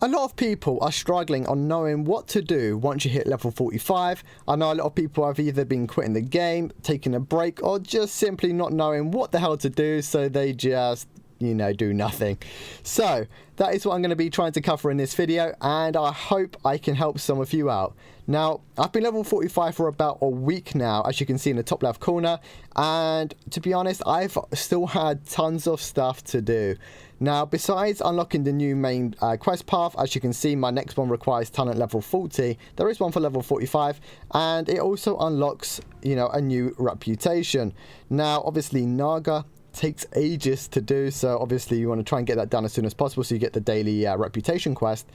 A lot of people are struggling on knowing what to do once you hit level 45. I know a lot of people have either been quitting the game, taking a break, or just simply not knowing what the hell to do, so they just, you know, do nothing. So that is what I'm going to be trying to cover in this video, and I hope I can help some of you out. Now, I've been level 45 for about a week now, as you can see in the top left corner, and to be honest, I've still had tons of stuff to do. Now, besides unlocking the new main quest path, as you can see, my next one requires talent level 40. There is one for level 45, and it also unlocks, you know, a new reputation. Now, obviously, Naga takes ages to do, so obviously you want to try and get that done as soon as possible so you get the daily reputation quest.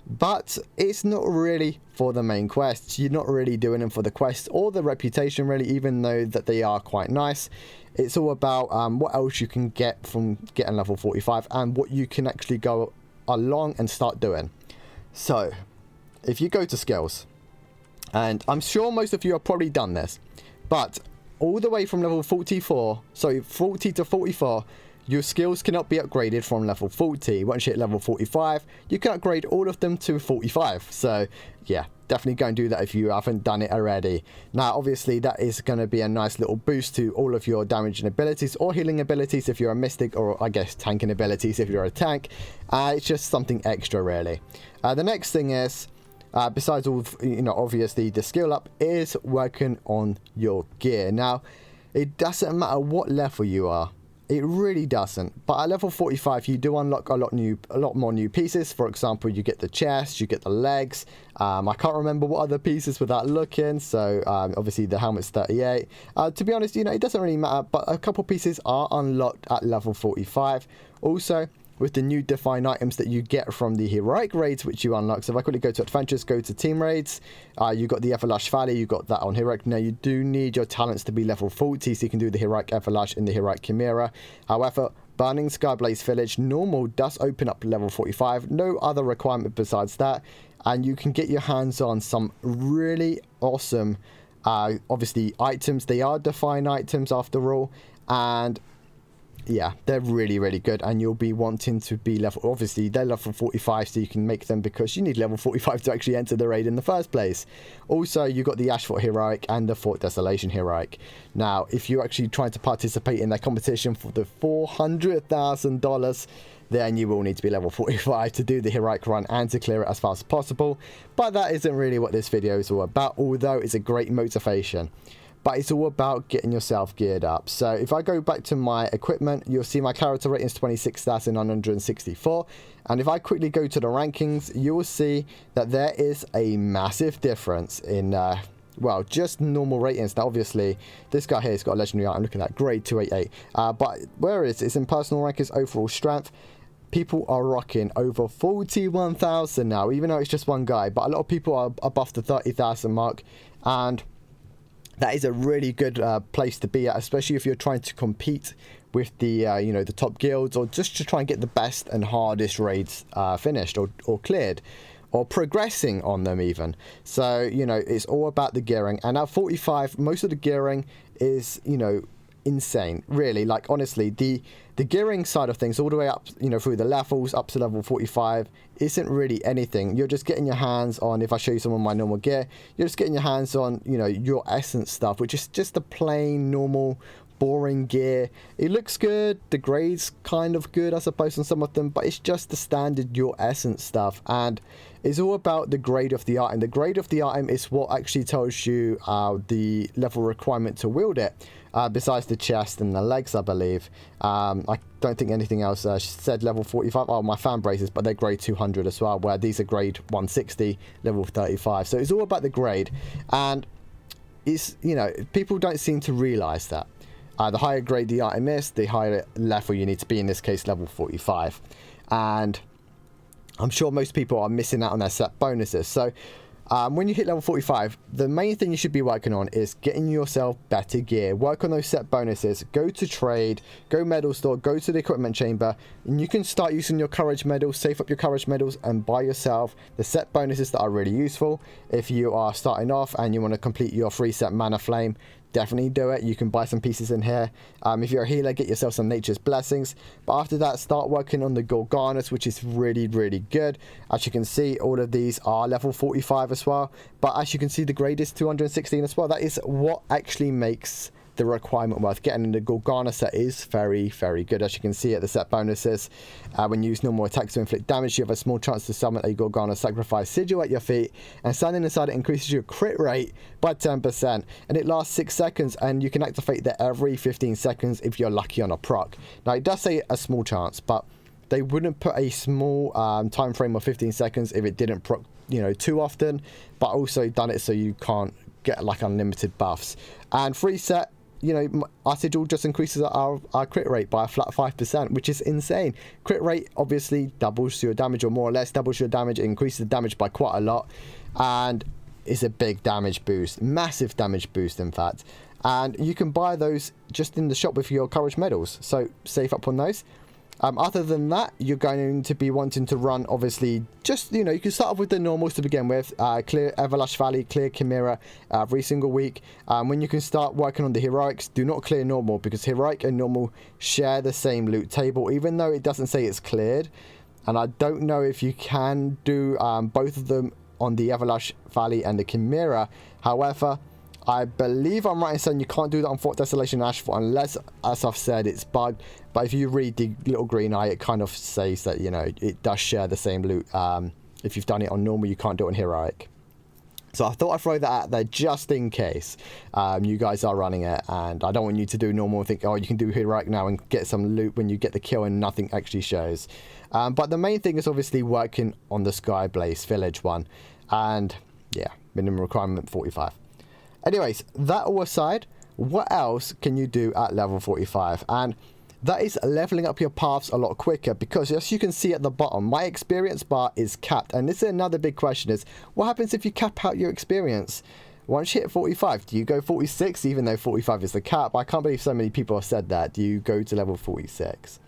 But it's not really for the main quests. You're not really doing them for the quests or the reputation, really, even though that they are quite nice. It's all about what else you can get from getting level 45 and what you can actually go along and start doing. So if you go to skills, and I'm sure most of you have probably done this, but all the way from level 40 to 44, your skills cannot be upgraded from level 40. Once you hit level 45, you can upgrade all of them to 45. So yeah, definitely go and do that if you haven't done it already. Now, obviously, that is going to be a nice little boost to all of your damaging abilities or healing abilities if you're a mystic, or I guess tanking abilities if you're a tank. It's just something extra, really. The next thing is, besides all, you know, obviously the skill up, is working on your gear. Now, it doesn't matter what level you are. It really doesn't. But at level 45, you do unlock a lot more new pieces. For example, you get the chest, you get the legs. I can't remember what other pieces without looking. So obviously the helmet's 38. To be honest, you know, it doesn't really matter. But a couple pieces are unlocked at level 45. Also, with the new defined items that you get from the heroic raids, which you unlock. So if I quickly go to adventures, go to team raids, you got the Everlush Valley, you got that on heroic. Now you do need your talents to be level 40, so you can do the heroic Everlush in the heroic Chimera. However, Burning Skyblaze Village normal does open up level 45. No other requirement besides that, and you can get your hands on some really awesome, obviously, items. They are defined items after all, and yeah, they're really, really good, and you'll be wanting to be level, obviously they're level 45, so you can make them because you need level 45 to actually enter the raid in the first place. Also, you got the Ash Fort Heroic and the Fort Desolation Heroic. Now, if you're actually trying to participate in that competition for the $400,000, then you will need to be level 45 to do the heroic run and to clear it as fast as possible. But that isn't really what this video is all about, although it's a great motivation. But it's all about getting yourself geared up. So if I go back to my equipment, you'll see my character rating is 26,964. And if I quickly go to the rankings, you will see that there is a massive difference in, well, just normal ratings. Now, obviously, this guy here has got a legendary item. Look at that, grade 288. But where is it? It's in personal rankings, overall strength. People are rocking over 41,000 now, even though it's just one guy. But a lot of people are above the 30,000 mark. And that is a really good place to be at, especially if you're trying to compete with the you know, the top guilds, or just to try and get the best and hardest raids finished or cleared, or progressing on them even. So, you know, it's all about the gearing. And at 45, most of the gearing is, you know, insane, really. Like, honestly, the gearing side of things all the way up, you know, through the levels up to level 45 isn't really anything. You're just getting your hands on, if I show you some of my normal gear, you're just getting your hands on, you know, your essence stuff, which is just the plain normal boring gear. It looks good, the grade's kind of good I suppose on some of them, but it's just the standard your essence stuff, and it's all about the grade of the item. The grade of the item is what actually tells you the level requirement to wield it, besides the chest and the legs, I believe. I don't think anything else said level 45. Oh, my fan braces, but they're grade 200 as well, where these are grade 160, level 35. So it's all about the grade, and it's, you know, people don't seem to realize that. The higher grade the item is, the higher level you need to be, in this case level 45. And I'm sure most people are missing out on their set bonuses. So when you hit level 45, the main thing you should be working on is getting yourself better gear. Work on those set bonuses. Go to trade, go medal store, go to the equipment chamber, and you can start using your courage medals, save up your courage medals, and buy yourself the set bonuses that are really useful. If you are starting off and you want to complete your free set mana flame, definitely do it. You can buy some pieces in here. If you're a healer, get yourself some Nature's Blessings. But after that, start working on the Gorganas, which is really, really good. As you can see, all of these are level 45 as well. But as you can see, the grade is 216 as well. That is what actually makes the requirement worth getting. In the Gorgana set is very, very good. As you can see at the set bonuses, when you use normal attacks to inflict damage, you have a small chance to summon a Gorgana Sacrifice Sigil at your feet, and standing inside it increases your crit rate by 10%, and it lasts 6 seconds, and you can activate that every 15 seconds if you're lucky on a proc. Now it does say a small chance, but they wouldn't put a small time frame of 15 seconds if it didn't proc, you know, too often, but also done it so you can't get like unlimited buffs. And free set, you know, our sigil just increases our crit rate by a flat 5%, which is insane. Crit rate obviously doubles your damage, or more or less doubles your damage. It increases the damage by quite a lot, and is a big damage boost, massive damage boost in fact. And you can buy those just in the shop with your courage medals, so save up on those. Other than that, you're going to be wanting to run, obviously, just, you know, you can start off with the normals to begin with. Clear Everlush Valley, clear Chimera every single week. When you can start working on the heroics, do not clear normal, because heroic and normal share the same loot table, even though it doesn't say it's cleared. And I don't know if you can do both of them on the Everlush Valley and the Chimera. However, I believe I'm right in saying you can't do that on Fort Desolation and Ashford unless, as I've said, it's bugged. But if you read the little green eye, it kind of says that, you know, it does share the same loot. If you've done it on normal, you can't do it on heroic. So I thought I'd throw that out there just in case you guys are running it, and I don't want you to do normal and think, oh, you can do heroic now and get some loot when you get the kill and nothing actually shows. But the main thing is obviously working on the Skyblaze Village one, and yeah, minimum requirement 45. Anyways, that all aside, what else can you do at level 45? And that is leveling up your paths a lot quicker, because as you can see at the bottom, my experience bar is capped. And this is another big question, is what happens if you cap out your experience? Once you hit 45, do you go 46 even though 45 is the cap? I can't believe so many people have said that. Do you go to level 46?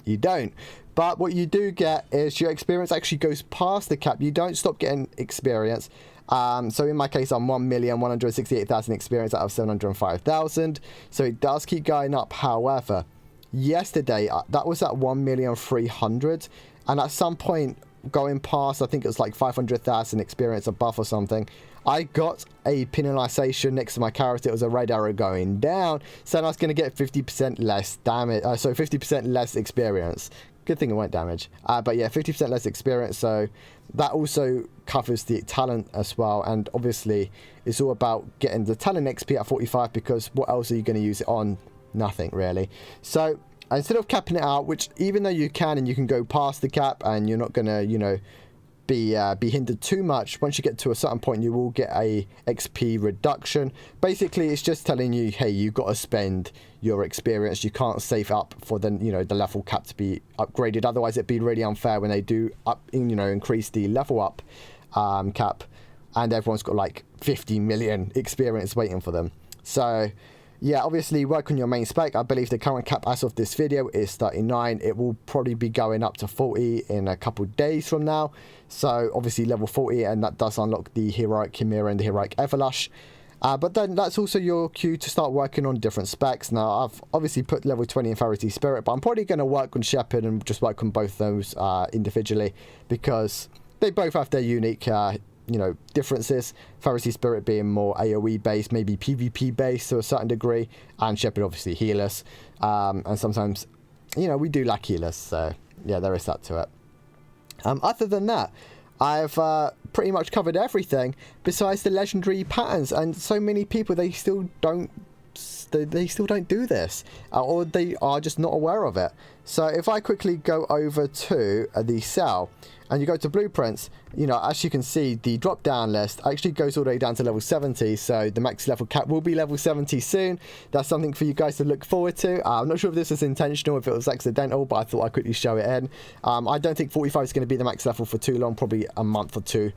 You don't. But what you do get is your experience actually goes past the cap. You don't stop getting experience. So in my case, I'm 1,168,000 experience out of 705,000. So it does keep going up. However, yesterday, that was at 1,300,000. And at some point going past, I think it was like 500,000 experience above or something, I got a penalization next to my character. It was a red arrow going down. So I was going to get 50% less damage. So 50% less experience. Good thing it won't damage. But yeah, 50% less experience. So that also covers the talent as well. And obviously, it's all about getting the talent XP at 45, because what else are you going to use it on? Nothing, really. So instead of capping it out, which even though you can, and you can go past the cap and you're not going to, you know, be hindered too much, once you get to a certain point, you will get a XP reduction. Basically, it's just telling you, hey, you've got to spend your experience. You can't save up for the, you know, the level cap to be upgraded. Otherwise, it'd be really unfair when they do increase the level up cap, and everyone's got like 50 million experience waiting for them. So yeah, obviously work on your main spec. I believe the current cap as of this video is 39. It will probably be going up to 40 in a couple days from now. So obviously level 40, and that does unlock the heroic Chimera and the heroic Everlush. But then that's also your cue to start working on different specs. Now, I've obviously put level 20 in Pharisee Spirit, but I'm probably going to work on Shepherd and just work on both those individually, because they both have their unique differences. Pharisee Spirit being more AoE based, maybe PvP based to a certain degree, and Shepherd obviously healers. And sometimes, we do lack healers, so yeah, there is that to it. Other than that, I've pretty much covered everything besides the legendary patterns, and so many people, they still don't do this, or they are just not aware of it. So if I quickly go over to the cell and you go to blueprints, as you can see, the drop down list actually goes all the way down to level 70. So the max level cap will be level 70 soon. That's something for you guys to look forward to. I'm not sure if this was intentional, if it was accidental, but I thought I'd quickly show it in. I don't think 45 is going to be the max level for too long, probably a month or two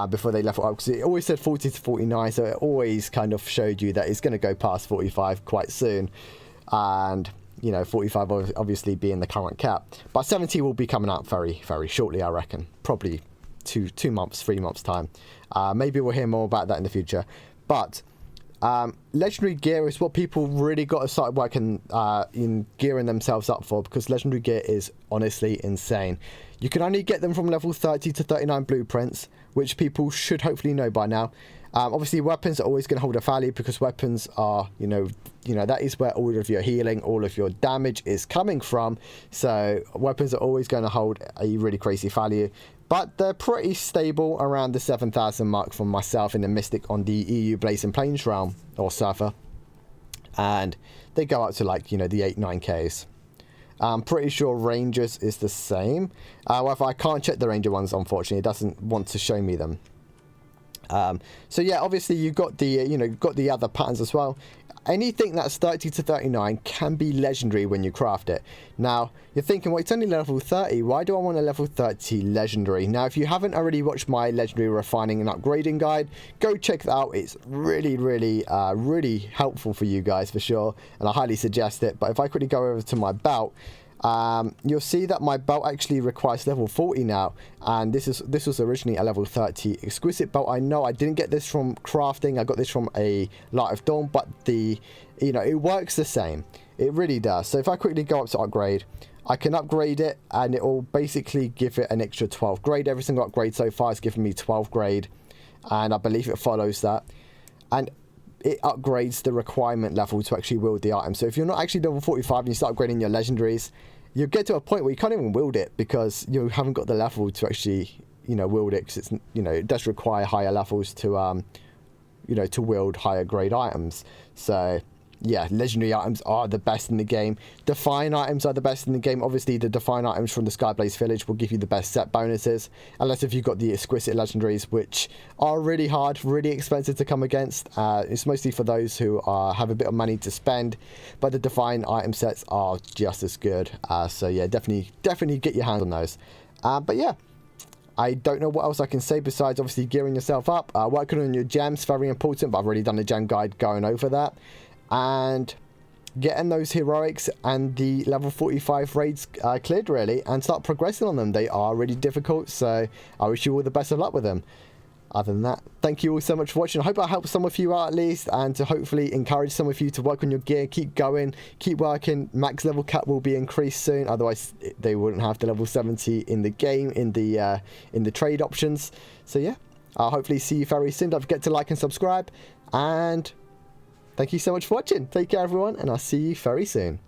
before they level up, because it always said 40 to 49, so it always kind of showed you that it's going to go past 45 quite soon. And 45 obviously being the current cap, but 70 will be coming out very, very shortly, I reckon. Probably 2 months, 3 months time. Maybe we'll hear more about that in the future. But Legendary gear is what people really got to start working in gearing themselves up for, because legendary gear is honestly insane. You can only get them from level 30 to 39 blueprints, which people should hopefully know by now. Obviously, weapons are always going to hold a value, because weapons are, you know, that is where all of your healing, all of your damage is coming from. So weapons are always going to hold a really crazy value. But they're pretty stable around the 7,000 mark for myself in the Mystic on the EU Blazing Plains realm, or server. And they go up to, like, you know, the 8-9Ks. I'm pretty sure Rangers is the same. However, I can't check the Ranger ones, unfortunately. It doesn't want to show me them. So yeah, obviously you've got the, you know, got the other patterns as well. Anything that's 30 to 39 can be legendary when you craft it. Now, you're thinking, well, it's only level 30. Why do I want a level 30 legendary? Now, if you haven't already watched my legendary refining and upgrading guide, go check that out. It's really, really helpful for you guys for sure, and I highly suggest it. But if I quickly go over to my belt, you'll see that my belt actually requires level 40 now, and this was originally a level 30 exquisite belt. I know I didn't get this from crafting, I got this from a Light of Dawn, but the, you know, it works the same. It really does. So if I quickly go up to upgrade, I can upgrade it, and it will basically give it an extra 12 grade. Every single upgrade so far has given me 12 grade, and I believe it follows that. And it upgrades the requirement level to actually wield the item. So if you're not actually level 45 and you start upgrading your legendaries, you'll get to a point where you can't even wield it, because you haven't got the level to actually, you know, wield it, because it's, you know, it does require higher levels to, you know, to wield higher grade items. So yeah, legendary items are the best in the game. Define items are the best in the game. Obviously, the Define items from the Skyblaze Village will give you the best set bonuses, unless if you've got the exquisite legendaries, which are really hard, really expensive to come against. It's mostly for those who have a bit of money to spend, but the Define item sets are just as good. So yeah, definitely get your hands on those. But yeah, I don't know what else I can say besides obviously gearing yourself up. Working on your gems, very important, but I've already done a gem guide going over that. And getting those heroics and the level 45 raids cleared, really, and start progressing on them. They are really difficult, so I wish you all the best of luck with them. Other than that, thank you all so much for watching. I hope I helped some of you out at least, and to hopefully encourage some of you to work on your gear. Keep going, keep working. Max level cap will be increased soon, otherwise they wouldn't have the level 70 in the game, in the trade options. So yeah, I'll hopefully see you very soon. Don't forget to like and subscribe, and thank you so much for watching. Take care, everyone, and I'll see you very soon.